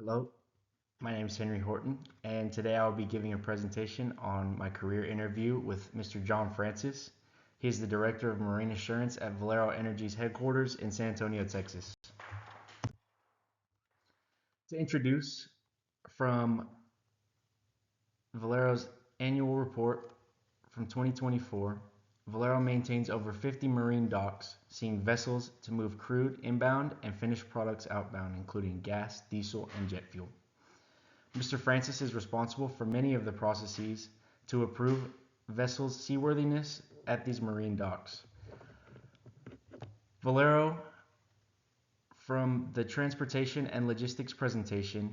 Hello, my name is Henry Horton, and today I will be giving a presentation on my career interview with Mr. John Francis. He is the Director of Marine Assurance at Valero Energy's headquarters in San Antonio, Texas. To introduce, from Valero's annual report from 2024, Valero maintains over 50 marine docks, seeing vessels to move crude inbound and finished products outbound, including gas, diesel, and jet fuel. Mr. Francis is responsible for many of the processes to approve vessels' seaworthiness at these marine docks. Valero, from the transportation and logistics presentation,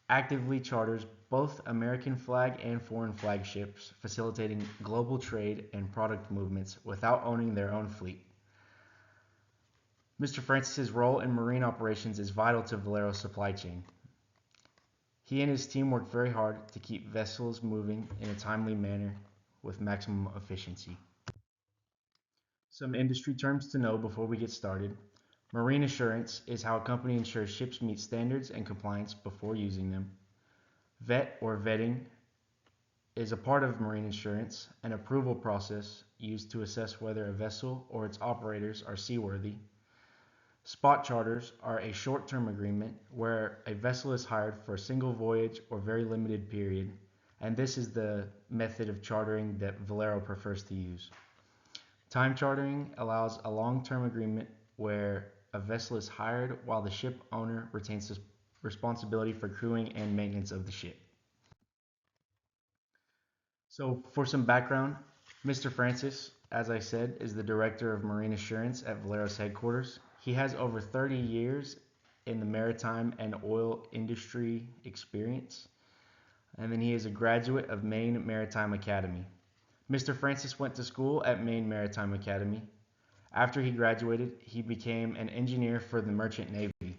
actively charters both American flag and foreign flag ships, facilitating global trade and product movements without owning their own fleet. Mr. Francis's role in marine operations is vital to Valero's supply chain. He and his team work very hard to keep vessels moving in a timely manner with maximum efficiency. Some industry terms to know before we get started. Marine assurance is how a company ensures ships meet standards and compliance before using them. Vet or vetting is a part of marine insurance, an approval process used to assess whether a vessel or its operators are seaworthy. Spot charters are a short-term agreement where a vessel is hired for a single voyage or very limited period, and this is the method of chartering that Valero prefers to use. Time chartering allows a long-term agreement where a vessel is hired while the ship owner retains the responsibility for crewing and maintenance of the ship. So for some background, Mr. Francis, as I said, is the Director of Marine Assurance at Valero's headquarters. He has over 30 years in the maritime and oil industry experience, and then he is a graduate of Maine Maritime Academy. Mr. Francis went to school at Maine Maritime Academy. After he graduated, he became an engineer for the Merchant Navy.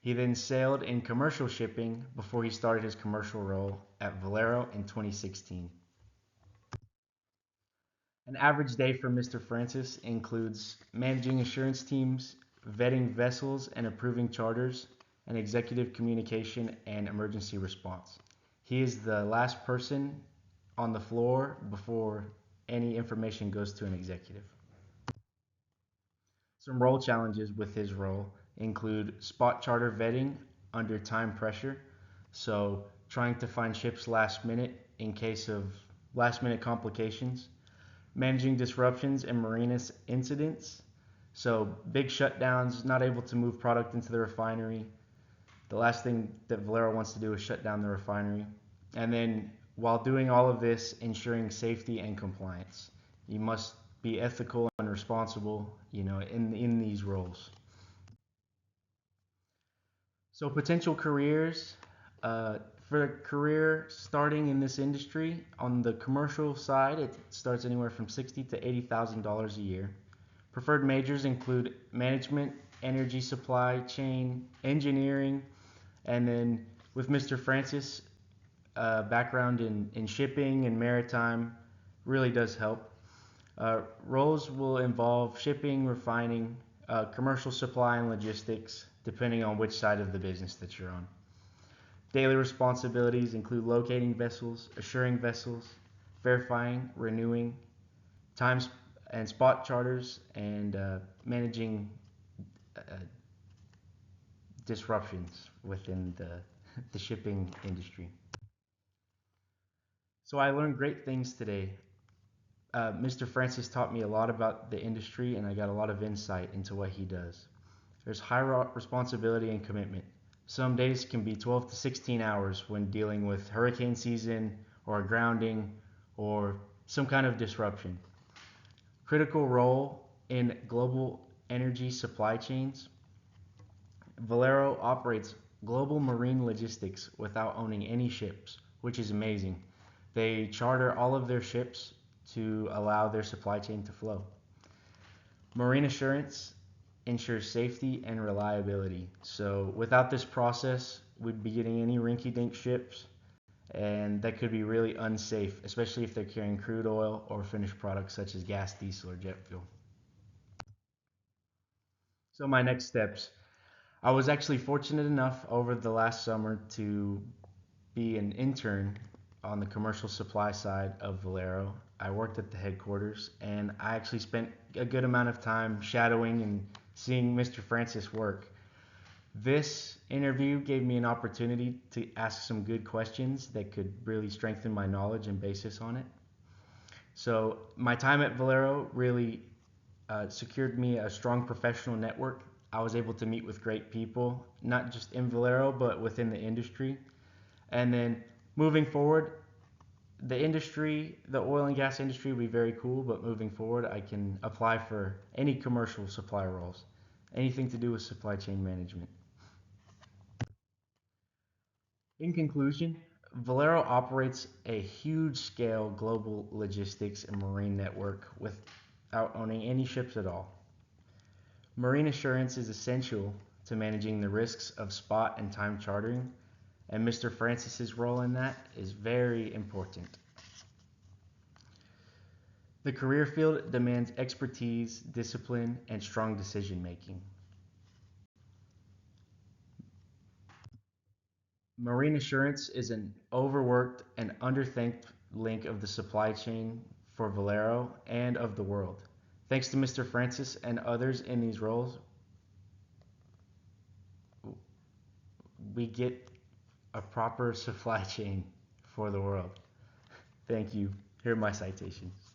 He then sailed in commercial shipping before he started his commercial role at Valero in 2016. An average day for Mr. Francis includes managing assurance teams, vetting vessels and approving charters, and executive communication and emergency response. He is the last person on the floor before any information goes to an executive. Some role challenges with his role include spot charter vetting under time pressure, so trying to find ships last minute in case of last minute complications, managing disruptions and marine incidents, so big shutdowns, not able to move product into the refinery. The last thing that Valero wants to do is shut down the refinery. And then while doing all of this, ensuring safety and compliance. You must be ethical and responsible, in these roles. So potential careers, for a career starting in this industry, on the commercial side, it starts anywhere from $60,000 to $80,000 a year. Preferred majors include management, energy supply chain, engineering, and then with Mr. Francis, background in shipping and maritime really does help. Roles will involve shipping, refining, commercial supply, and logistics, depending on which side of the business that you're on. Daily responsibilities include locating vessels, assuring vessels, verifying, renewing, times and spot charters, and managing uh, disruptions within the shipping industry. So I learned great things today. Mr. Francis taught me a lot about the industry, and I got a lot of insight into what he does. There's high responsibility and commitment. Some days can be 12 to 16 hours when dealing with hurricane season or a grounding or some kind of disruption. Critical role in global energy supply chains. Valero operates global marine logistics without owning any ships, which is amazing. They charter all of their ships to allow their supply chain to flow. Marine assurance ensures safety and reliability. So without this process, we'd be getting any rinky-dink ships, and that could be really unsafe, especially if they're carrying crude oil or finished products such as gas, diesel, or jet fuel. So my next steps. I was actually fortunate enough over the last summer to be an intern on the commercial supply side of Valero. I worked at the headquarters and I actually spent a good amount of time shadowing and seeing Mr. Francis work. This interview gave me an opportunity to ask some good questions that could really strengthen my knowledge and basis on it. So, my time at Valero really secured me a strong professional network. I was able to meet with great people, not just in Valero, but within the industry. And then moving forward, the industry, the oil and gas industry will be very cool, but moving forward, I can apply for any commercial supply roles, anything to do with supply chain management. In conclusion, Valero operates a huge scale global logistics and marine network without owning any ships at all. Marine assurance is essential to managing the risks of spot and time chartering, and Mr. Francis's role in that is very important. The career field demands expertise, discipline, and strong decision making. Marine assurance is an overworked and underthanked link of the supply chain for Valero and of the world. Thanks to Mr. Francis and others in these roles, we get a proper supply chain for the world. Thank you. Here are my citations.